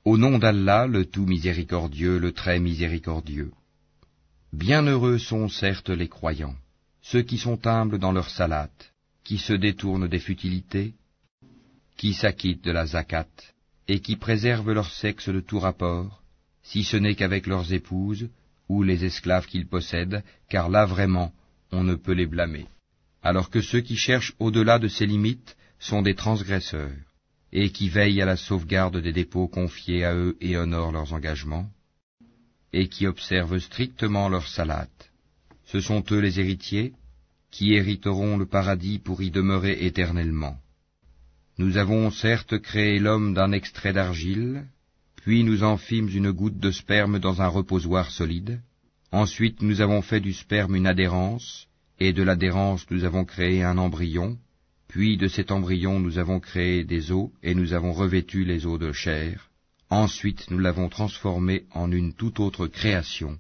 Au nom d'Allah, le tout miséricordieux, le très miséricordieux. Bienheureux sont certes les croyants, ceux qui sont humbles dans leur salate, qui se détournent des futilités, qui s'acquittent de la zakat, et qui préservent leur sexe de tout rapport, si ce n'est qu'avec leurs épouses, ou les esclaves qu'ils possèdent, car là vraiment, on ne peut les blâmer. Alors que ceux qui cherchent au-delà de ces limites sont des transgresseurs, et qui veillent à la sauvegarde des dépôts confiés à eux et honorent leurs engagements, et qui observent strictement leur salate. Ce sont eux les héritiers, qui hériteront le paradis pour y demeurer éternellement. Nous avons certes créé l'homme d'un extrait d'argile, puis nous en fîmes une goutte de sperme dans un reposoir solide. Ensuite nous avons fait du sperme une adhérence, et de l'adhérence nous avons créé un embryon, puis de cet embryon nous avons créé des os, et nous avons revêtu les os de chair. Ensuite nous l'avons transformé en une toute autre création.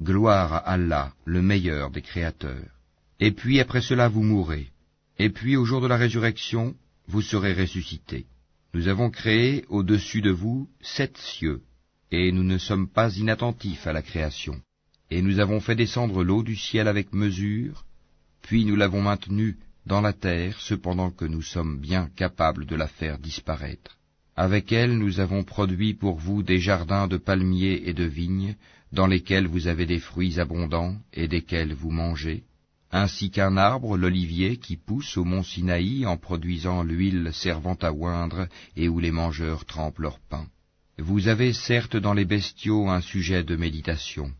Gloire à Allah, le meilleur des créateurs. Et puis après cela vous mourrez. Et puis au jour de la résurrection, vous serez ressuscités. Nous avons créé au-dessus de vous 7 cieux, et nous ne sommes pas inattentifs à la création. Et nous avons fait descendre l'eau du ciel avec mesure, puis nous l'avons maintenue dans la terre, cependant que nous sommes bien capables de la faire disparaître. Avec elle nous avons produit pour vous des jardins de palmiers et de vignes, dans lesquels vous avez des fruits abondants et desquels vous mangez, ainsi qu'un arbre, l'olivier, qui pousse au mont Sinaï en produisant l'huile servant à oindre et où les mangeurs trempent leur pain. Vous avez certes dans les bestiaux un sujet de méditation.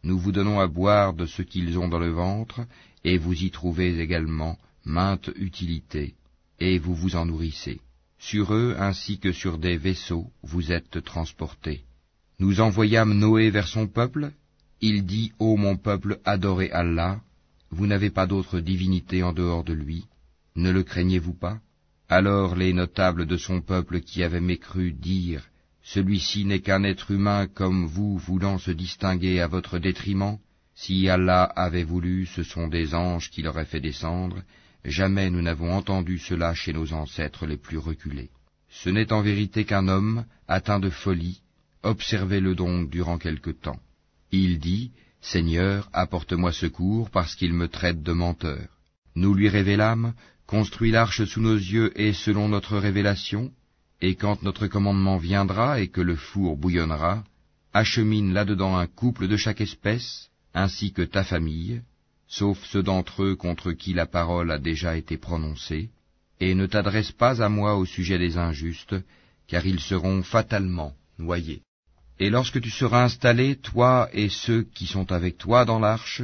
Nous vous donnons à boire de ce qu'ils ont dans le ventre, et vous y trouvez également maintes utilités, et vous vous en nourrissez. Sur eux, ainsi que sur des vaisseaux, vous êtes transportés. Nous envoyâmes Noé vers son peuple. Il dit, ô mon peuple, adorez Allah. Vous n'avez pas d'autre divinité en dehors de lui. Ne le craignez-vous pas? Alors les notables de son peuple qui avaient mécru dirent, celui-ci n'est qu'un être humain comme vous, voulant se distinguer à votre détriment. Si Allah avait voulu, ce sont des anges qui l'auraient fait descendre. Jamais nous n'avons entendu cela chez nos ancêtres les plus reculés. Ce n'est en vérité qu'un homme, atteint de folie. Observez-le donc durant quelque temps. Il dit, Seigneur, apporte-moi secours, parce qu'il me traite de menteur. Nous lui révélâmes, construis l'arche sous nos yeux et selon notre révélation, et quand notre commandement viendra et que le four bouillonnera, achemine là-dedans un couple de chaque espèce, ainsi que ta famille, sauf ceux d'entre eux contre qui la parole a déjà été prononcée, et ne t'adresse pas à moi au sujet des injustes, car ils seront fatalement noyés. Et lorsque tu seras installé, toi et ceux qui sont avec toi dans l'arche,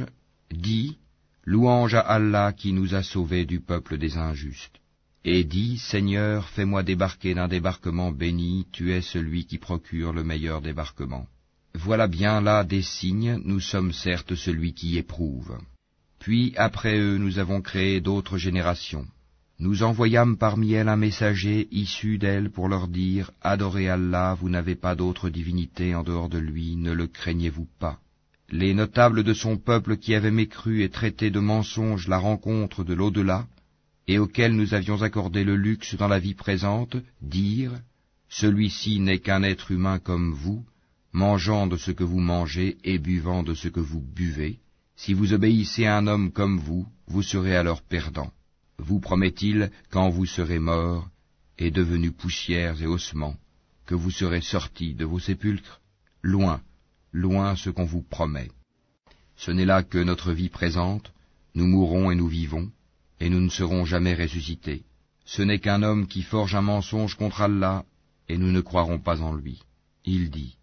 dis, louange à Allah qui nous a sauvés du peuple des injustes. Et dis, Seigneur, fais-moi débarquer d'un débarquement béni, tu es celui qui procure le meilleur débarquement. Voilà bien là des signes, nous sommes certes celui qui éprouve. Puis après eux nous avons créé d'autres générations. Nous envoyâmes parmi elles un messager issu d'elles pour leur dire, adorez Allah, vous n'avez pas d'autre divinité en dehors de lui, ne le craignez-vous pas. Les notables de son peuple qui avaient mécru et traité de mensonge la rencontre de l'au-delà, et auxquels nous avions accordé le luxe dans la vie présente, dirent, celui-ci n'est qu'un être humain comme vous, mangeant de ce que vous mangez et buvant de ce que vous buvez. Si vous obéissez à un homme comme vous, vous serez alors perdant. Vous promet-il, quand vous serez morts et devenus poussières et ossements, que vous serez sortis de vos sépulcres? Loin, loin ce qu'on vous promet. Ce n'est là que notre vie présente, nous mourrons et nous vivons, et nous ne serons jamais ressuscités. Ce n'est qu'un homme qui forge un mensonge contre Allah, et nous ne croirons pas en lui. Il dit,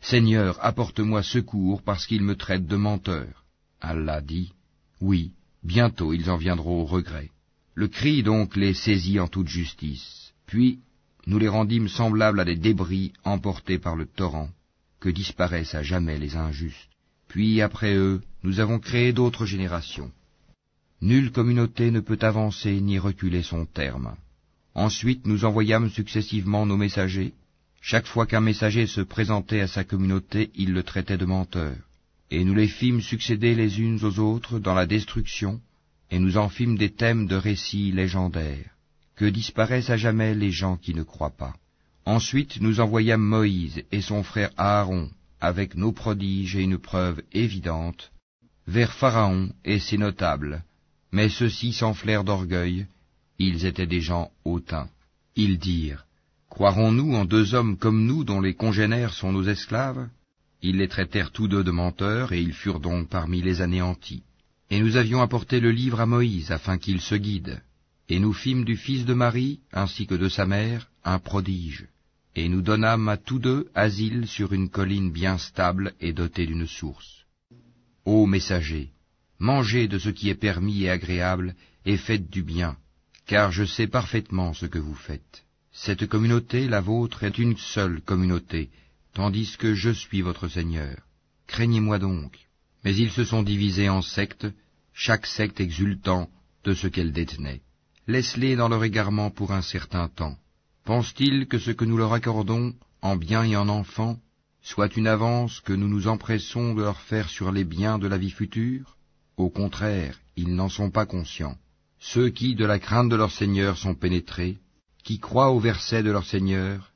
Seigneur, apporte-moi secours parce qu'il me traite de menteur. Allah dit, oui, bientôt ils en viendront au regret. Le cri donc les saisit en toute justice. Puis nous les rendîmes semblables à des débris emportés par le torrent, que disparaissent à jamais les injustes. Puis après eux, nous avons créé d'autres générations. Nulle communauté ne peut avancer ni reculer son terme. Ensuite nous envoyâmes successivement nos messagers. Chaque fois qu'un messager se présentait à sa communauté, il le traitait de menteur. Et nous les fîmes succéder les unes aux autres dans la destruction, et nous en fîmes des thèmes de récits légendaires, que disparaissent à jamais les gens qui ne croient pas. Ensuite nous envoyâmes Moïse et son frère Aaron, avec nos prodiges et une preuve évidente, vers Pharaon et ses notables, mais ceux-ci s'enflèrent d'orgueil, ils étaient des gens hautains. Ils dirent, croirons-nous en 2 hommes comme nous dont les congénères sont nos esclaves? Ils les traitèrent tous 2 de menteurs, et ils furent donc parmi les anéantis. Et nous avions apporté le livre à Moïse, afin qu'il se guide. Et nous fîmes du fils de Marie, ainsi que de sa mère, un prodige. Et nous donnâmes à tous 2 asile sur une colline bien stable et dotée d'une source. Ô messagers, mangez de ce qui est permis et agréable, et faites du bien, car je sais parfaitement ce que vous faites. Cette communauté, la vôtre, est une seule communauté, tandis que je suis votre Seigneur. Craignez-moi donc. Mais ils se sont divisés en sectes, chaque secte exultant de ce qu'elle détenait. Laisse-les dans leur égarement pour un certain temps. Pensent-ils que ce que nous leur accordons, en biens et en enfants, soit une avance que nous nous empressons de leur faire sur les biens de la vie future? Au contraire, ils n'en sont pas conscients. Ceux qui, de la crainte de leur Seigneur, sont pénétrés, qui croient au verset de leur Seigneur,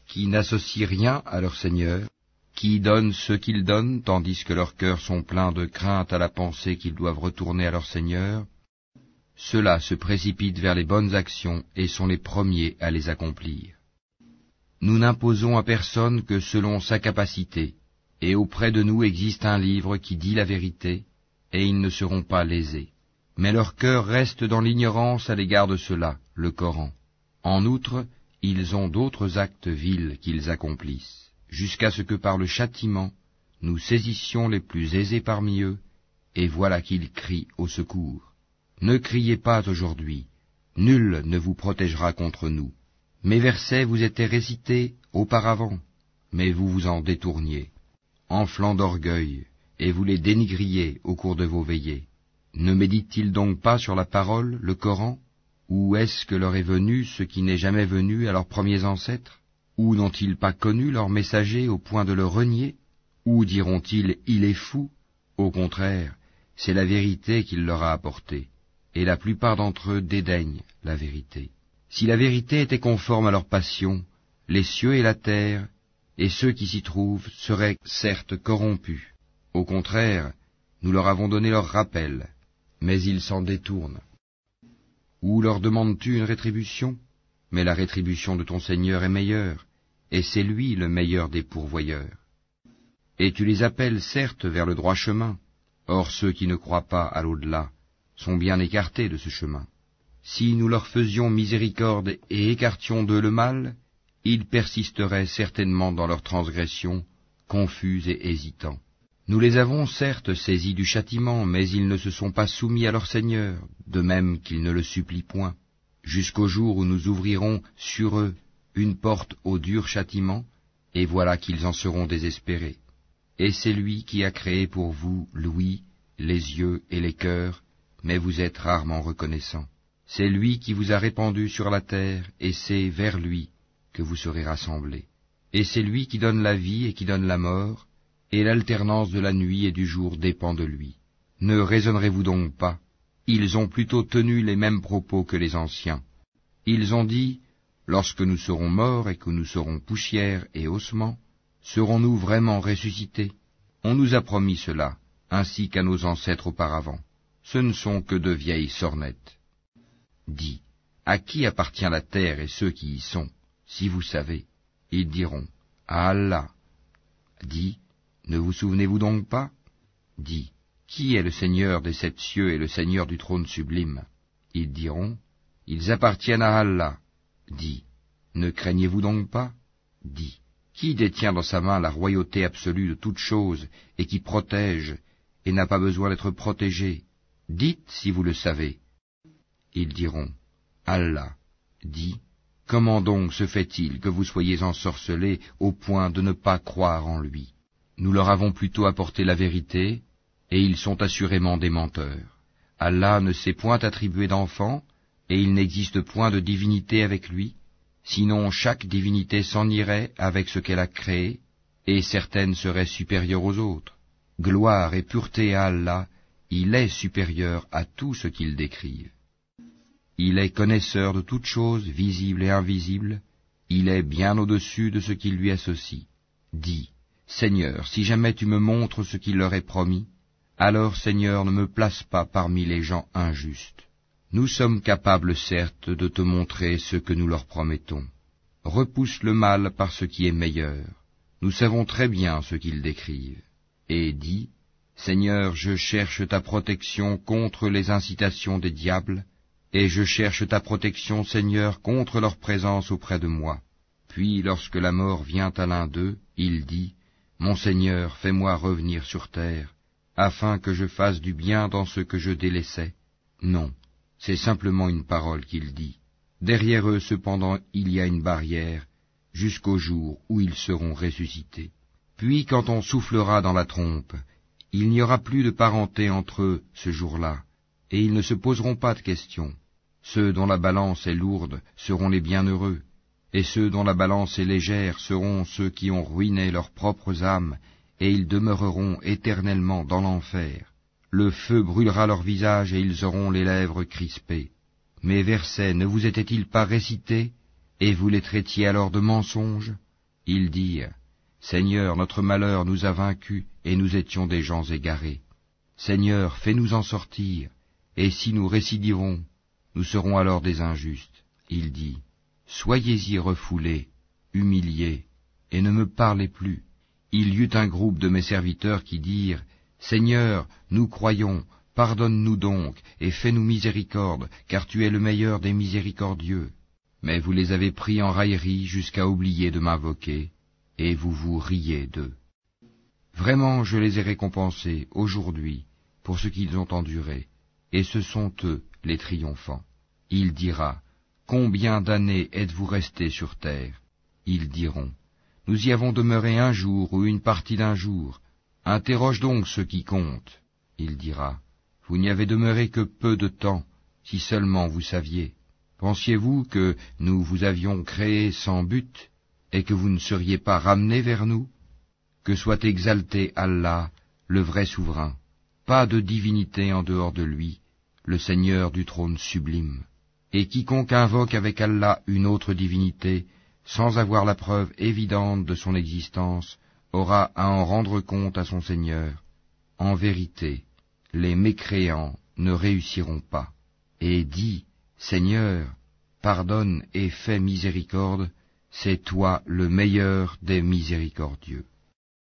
qui n'associent rien à leur Seigneur, qui donnent ce qu'ils donnent, tandis que leurs cœurs sont pleins de crainte à la pensée qu'ils doivent retourner à leur Seigneur, ceux-là se précipitent vers les bonnes actions et sont les premiers à les accomplir. Nous n'imposons à personne que selon sa capacité, et auprès de nous existe un livre qui dit la vérité, et ils ne seront pas lésés. Mais leur cœur reste dans l'ignorance à l'égard de cela, le Coran. En outre, ils ont d'autres actes vils qu'ils accomplissent, jusqu'à ce que par le châtiment, nous saisissions les plus aisés parmi eux, et voilà qu'ils crient au secours. Ne criez pas aujourd'hui, nul ne vous protégera contre nous. Mes versets vous étaient récités auparavant, mais vous vous en détourniez, enflant d'orgueil, et vous les dénigriez au cours de vos veillées. Ne méditent-ils donc pas sur la parole, le Coran? Ou est-ce que leur est venu ce qui n'est jamais venu à leurs premiers ancêtres? Ou n'ont-ils pas connu leur messager au point de le renier? Ou diront-ils, il est fou? Au contraire, c'est la vérité qu'il leur a apportée, et la plupart d'entre eux dédaignent la vérité. Si la vérité était conforme à leur passion, les cieux et la terre, et ceux qui s'y trouvent, seraient certes corrompus. Au contraire, nous leur avons donné leur rappel, mais ils s'en détournent. Ou leur demandes-tu une rétribution? Mais la rétribution de ton Seigneur est meilleure, et c'est lui le meilleur des pourvoyeurs. Et tu les appelles certes vers le droit chemin, or ceux qui ne croient pas à l'au-delà sont bien écartés de ce chemin. Si nous leur faisions miséricorde et écartions d'eux le mal, ils persisteraient certainement dans leur transgression, confus et hésitants. Nous les avons certes saisis du châtiment, mais ils ne se sont pas soumis à leur Seigneur, de même qu'ils ne le supplient point, jusqu'au jour où nous ouvrirons sur eux une porte au dur châtiment, et voilà qu'ils en seront désespérés. Et c'est lui qui a créé pour vous l'ouïe, les yeux et les cœurs, mais vous êtes rarement reconnaissants. C'est lui qui vous a répandu sur la terre, et c'est vers lui que vous serez rassemblés. Et c'est lui qui donne la vie et qui donne la mort, et l'alternance de la nuit et du jour dépend de lui. Ne raisonnerez-vous donc pas? Ils ont plutôt tenu les mêmes propos que les anciens. Ils ont dit, lorsque nous serons morts et que nous serons poussière et ossements, serons-nous vraiment ressuscités? On nous a promis cela, ainsi qu'à nos ancêtres auparavant. Ce ne sont que de vieilles sornettes. Dis, à qui appartient la terre et ceux qui y sont, si vous savez? Ils diront, à Allah. Dis, ne vous souvenez-vous donc pas? Dis, qui est le Seigneur des 7 cieux et le Seigneur du trône sublime? Ils diront, ils appartiennent à Allah. Dis, ne craignez-vous donc pas? Dis, qui détient dans sa main la royauté absolue de toutes choses et qui protège et n'a pas besoin d'être protégé? Dites si vous le savez. Ils diront, Allah. Dis, comment donc se fait-il que vous soyez ensorcelés au point de ne pas croire en lui? Nous leur avons plutôt apporté la vérité, et ils sont assurément des menteurs. Allah ne s'est point attribué d'enfant, et il n'existe point de divinité avec lui, sinon chaque divinité s'en irait avec ce qu'elle a créé, et certaines seraient supérieures aux autres. Gloire et pureté à Allah, il est supérieur à tout ce qu'ils décrivent. Il est connaisseur de toutes choses visibles et invisibles, il est bien au-dessus de ce qu'ils lui associent. Dis, Seigneur, si jamais tu me montres ce qu'il leur est promis, alors, Seigneur, ne me place pas parmi les gens injustes. Nous sommes capables, certes, de te montrer ce que nous leur promettons. Repousse le mal par ce qui est meilleur. Nous savons très bien ce qu'ils décrivent. Et dis, Seigneur, je cherche ta protection contre les incitations des diables, et je cherche ta protection, Seigneur, contre leur présence auprès de moi. Puis, lorsque la mort vient à l'un d'eux, il dit, Mon Seigneur, fais-moi revenir sur terre, afin que je fasse du bien dans ce que je délaissais. Non, c'est simplement une parole qu'il dit. Derrière eux, cependant, il y a une barrière, jusqu'au jour où ils seront ressuscités. Puis, quand on soufflera dans la trompe, il n'y aura plus de parenté entre eux ce jour-là, et ils ne se poseront pas de questions. Ceux dont la balance est lourde seront les bienheureux, et ceux dont la balance est légère seront ceux qui ont ruiné leurs propres âmes, et ils demeureront éternellement dans l'enfer. Le feu brûlera leur visage et ils auront les lèvres crispées. Mes versets ne vous étaient-ils pas récités, et vous les traitiez alors de mensonges? Ils dirent, Seigneur, notre malheur nous a vaincus, et nous étions des gens égarés. Seigneur, fais-nous en sortir, et si nous récidivons, nous serons alors des injustes. Il dit, Soyez-y refoulés, humiliés, et ne me parlez plus. Il y eut un groupe de mes serviteurs qui dirent, Seigneur, nous croyons, pardonne-nous donc, et fais-nous miséricorde, car tu es le meilleur des miséricordieux. Mais vous les avez pris en raillerie jusqu'à oublier de m'invoquer, et vous vous riez d'eux. Vraiment, je les ai récompensés aujourd'hui pour ce qu'ils ont enduré, et ce sont eux les triomphants. Il dira, Combien d'années êtes-vous restés sur terre? Ils diront, Nous y avons demeuré un jour ou une partie d'un jour. Interroge donc ceux qui comptent. Il dira, Vous n'y avez demeuré que peu de temps, si seulement vous saviez. Pensiez-vous que nous vous avions créé sans but, et que vous ne seriez pas ramenés vers nous? Que soit exalté Allah, le vrai souverain. Pas de divinité en dehors de lui, le Seigneur du trône sublime. Et quiconque invoque avec Allah une autre divinité, sans avoir la preuve évidente de son existence, aura à en rendre compte à son Seigneur. En vérité, les mécréants ne réussiront pas. Et dis, Seigneur, pardonne et fais miséricorde, c'est toi le meilleur des miséricordieux.